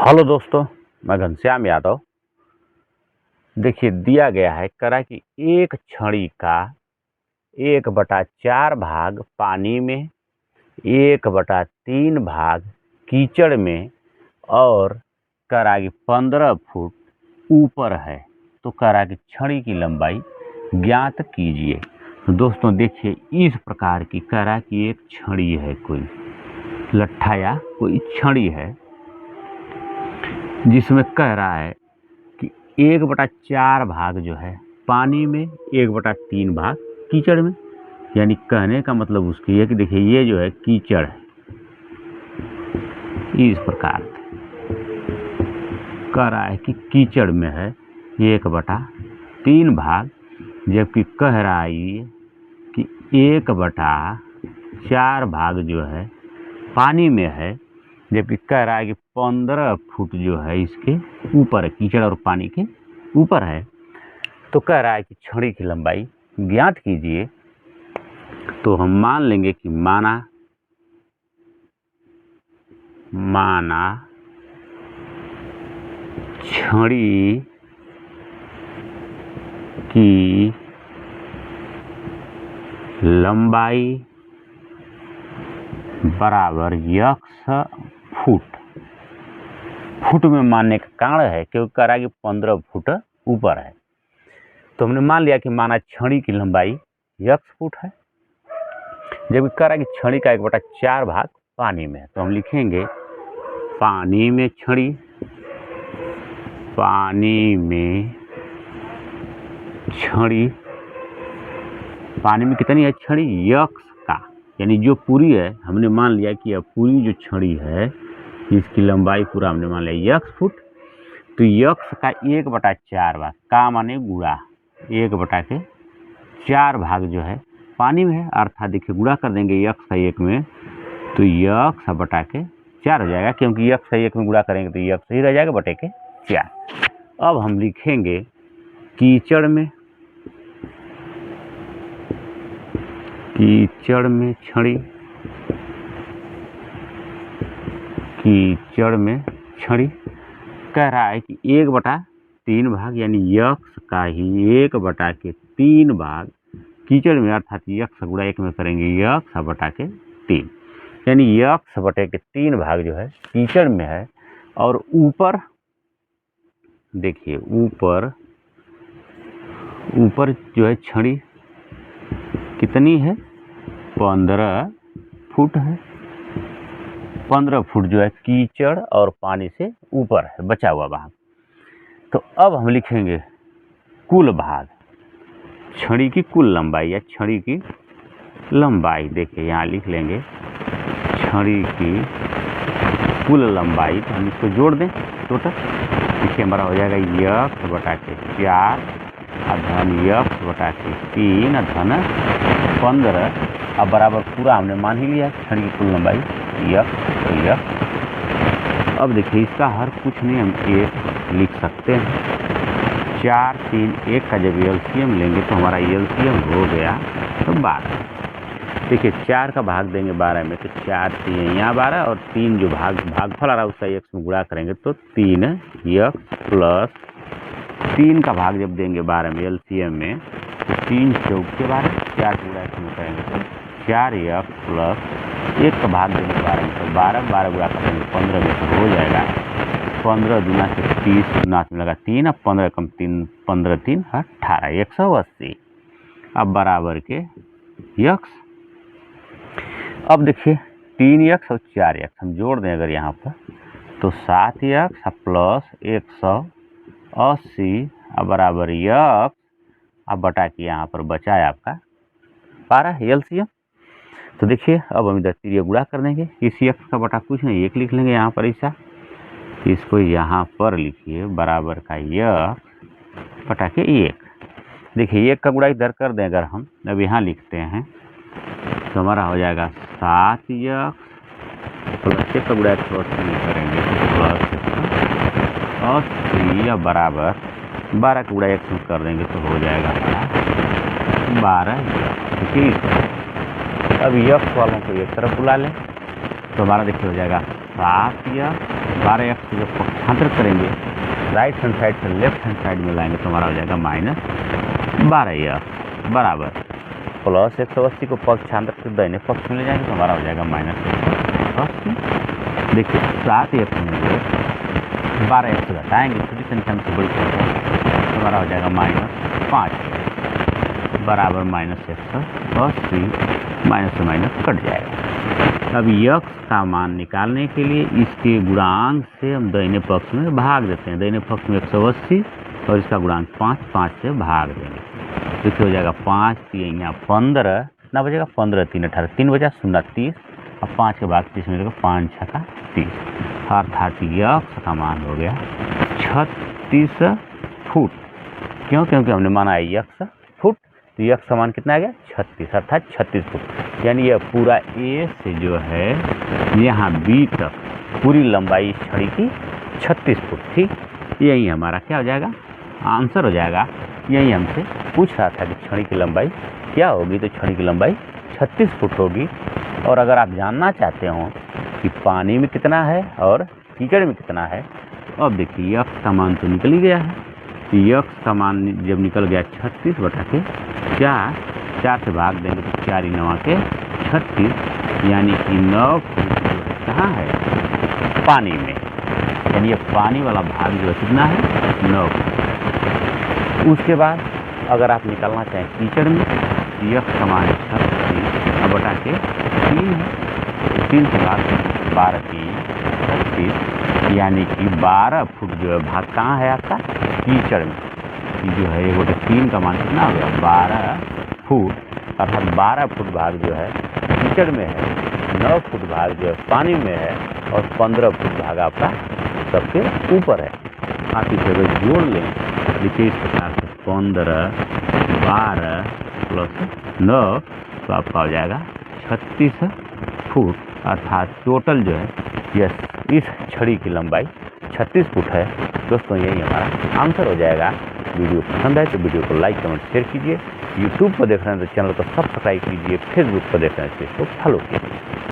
Hello दोस्तों, मैं घनश्याम यादव। देखिए दिया गया है करा कि एक छड़ी का 1/4 भाग पानी में, 1/3 भाग कीचड़ में और करा कि 15 फुट ऊपर है। तो करा कि छड़ी की लंबाई ज्ञात कीजिए। तो दोस्तों देखिए इस प्रकार की करा कि एक छड़ी है, कोई लट्ठा या कोई छड़ी है जिसमें कह रहा है कि 1/4 भाग जो है पानी में, 1/3 भाग कीचड़ में। यानी कहने का मतलब उसकी है कि देखिए ये जो है कीचड़ है, इस प्रकार से कह रहा है कि कीचड़ में है 1/3 भाग, जबकि कह रहा है ये कि 1/4 भाग जो है पानी में है, जबकि कह रहा है कि 15 फुट जो है इसके ऊपर है, कीचड़ और पानी के ऊपर है। तो कह रहा है कि छड़ी की लंबाई ज्ञात कीजिए। तो हम मान लेंगे कि माना छड़ी की लंबाई बराबर यक्स फुट में मानने का कारण है क्योंकि कह रहा है कि 15 फुट ऊपर है। तो हमने मान लिया कि माना छड़ी की लंबाई यक्स फुट है, जबकि कह रहा है कि छड़ी का 1/4 भाग पानी में है। तो हम लिखेंगे पानी में छड़ी, पानी में कितनी है छड़ी? यक्स का, यानी जो पूरी है हमने मान लिया कि यह पूरी जो छड़ी है इसकी लंबाई पूरा हमने मान लिया यक्स फुट। तो यक्स का 1/4 भाग का माने गुणा 1/4 भाग जो है पानी में है, अर्थात देखिए गुणा कर देंगे यक्स का 1 में तो यक्स बटा के 4 हो जाएगा, क्योंकि यक्स का 1 में गुणा करेंगे तो यक्स ही रह जाएगा बटे के 4। अब हम लिखेंगे कीचड़ में छड़ी, कीचड़ में छड़ी कह रहा है कि 1/3 भाग, यानी यक्स का ही 1/3 भाग कीचड़ में, अर्थात यक्स गुणा 1 में करेंगे यक्स बटा के 3, यानी यक्स बटे के 3 भाग जो है कीचड़ में है। और ऊपर देखिए ऊपर जो है छड़ी कितनी है? 15 फुट है। 15 फुट जो है कीचड़ और पानी से ऊपर है, बचा हुआ भाग। तो अब हम लिखेंगे कुल भाग, छड़ी की कुल लंबाई या छड़ी की लंबाई। देखिए यहाँ लिख लेंगे छड़ी की कुल लंबाई, तो हम इसको जोड़ दें टोटल। देखिए हमारा हो जाएगा यक्स बटा के 4 धन यक्स बटा के 3 धन 15। अब बराबर पूरा हमने मान ही लिया छड़ी की कुल लंबाई यक्स। अब देखिए इसका हर कुछ नहीं हम 1 लिख सकते हैं। 4 3 1 का जब एलसीएम लेंगे तो हमारा एलसीएम हो गया तो 12। देखिए 4 का भाग देंगे 12 में तो 4 3 यहाँ 12 और 3 जो भागफल आ रहा है उसका यक्स में गुणा करेंगे तो 3 यक्स प्लस 3 का भाग जब देंगे 12 में एलसीएम में तो 3 चौक के 12, 4 गुणा यक्स में करेंगे तो 4 यक्स प्लस 1 का भाग देंगे 12 में तो 12 गुणा करेंगे 15 में तो हो जाएगा 15 दूना से 30 गुना में लगा 3 और 15 कम 3 15 3 18 180। अब बराबर के यक्स। अब देखिए 3 यक्स और 4 यक्स हम जोड़ दें अगर यहाँ पर तो 7 यक्स प्लस 180 अब बराबर यक्स। अब बटा के यहाँ पर बचा है आपका 12 एलसीएम। तो देखिए अब हम इधर तिरिया गुणा कर देंगे, इस यक्स का बटा कुछ नहीं 1 लिख लेंगे यहाँ पर ऐसा, इसको यहाँ पर लिखिए बराबर का यक्स बटा के 1। देखिए 1 का गुणा इधर कर दें अगर हम अब यहाँ लिखते हैं तो हमारा हो जाएगा 7 यक्स प्लस 1 का गुणा करेंगे प्लस 80 या बराबर 12 का गुणा यक्स कर देंगे तो हो जाएगा हमारा 12 यक्स। ठीक, अब यक्स वालों को एक तरफ बुला लें तो हमारा देखिए हो जाएगा 7 यक्स 12 x से जब पक्षांतर करेंगे राइट हैंड साइड से लेफ्ट हैंड साइड में लाएंगे तो हमारा हो जाएगा -12x बराबर प्लस 180 को पक्षांतर से दाहिने पक्ष में ले जाएंगे तो हमारा हो जाएगा -180। देखिए 7x में 12x घटाएंगे छोटी संख्या में से बड़ी संख्या तो हमारा हो जाएगा -5 बराबर -180 माइनस से माइनस कट जाएगा। अब x का मान निकालने के लिए इसके गुणांक से हम दाहिने पक्ष में भाग देते हैं। दाहिने पक्ष में 180 और इसका गुणांक 5 से भाग देंगे तो हो जाएगा 5 3 यहाँ 15 कितना बचेगा 15 3 18 3 बचा 0 30 और 5 के बाद 30 मिलेगा 5 6 30 अर्थात x का मान हो गया 36 फुट। क्यों? क्योंकि हमने माना है x फुट तो x का मान कितना आ गया 36 अर्थात 36 फुट। यानी यह पूरा A से जो है यहाँ B तक पूरी लंबाई इस छड़ी की 36 फुट। ठीक, यही हमारा क्या हो जाएगा आंसर हो जाएगा। यही हमसे पूछ रहा था कि छड़ी की लंबाई क्या होगी तो छड़ी की लंबाई 36 फुट होगी। और अगर आप जानना चाहते हो कि पानी में कितना है और कीचड़ में कितना है तो अब देखिए x का मान तो निकल ही गया है। x का मान जब निकल गया 36 बटा के 4 से भाग देंगे तो 4 9 के 36 यानी कि 9 फुट कहाँ है पानी में। यानी ये पानी वाला भाग जो है कितना है 9 फुट। उसके बाद अगर आप निकालना चाहें कीचड़ में तो x का मान 36 बटा के 3 है 3 से भाग 12 3 36 यानी कि 12 फुट जो है भाग कहाँ है आपका कीचड़ में। जो है 1/3 का मान कितना हो गया 12 फुट अर्थात 12 फुट भाग जो है कीचड़ में है, 9 फुट भाग जो है पानी में है और 15 फुट भाग आपका सबके ऊपर है। आप इसे अगर जोड़ लें देखिए इस प्रकार से 15 12 प्लस 9 तो आपका हो जाएगा 36 फुट अर्थात टोटल जो है इस छड़ी की लंबाई 36 फुट है। दोस्तों यही हमारा आंसर हो जाएगा। वीडियो पसंद है तो वीडियो को लाइक कमेंट शेयर कीजिए। यूट्यूब पर देख रहे हैं तो चैनल को सब्सक्राइब कीजिए। फेसबुक पर देख रहे हैं तो इसको फॉलो कीजिए।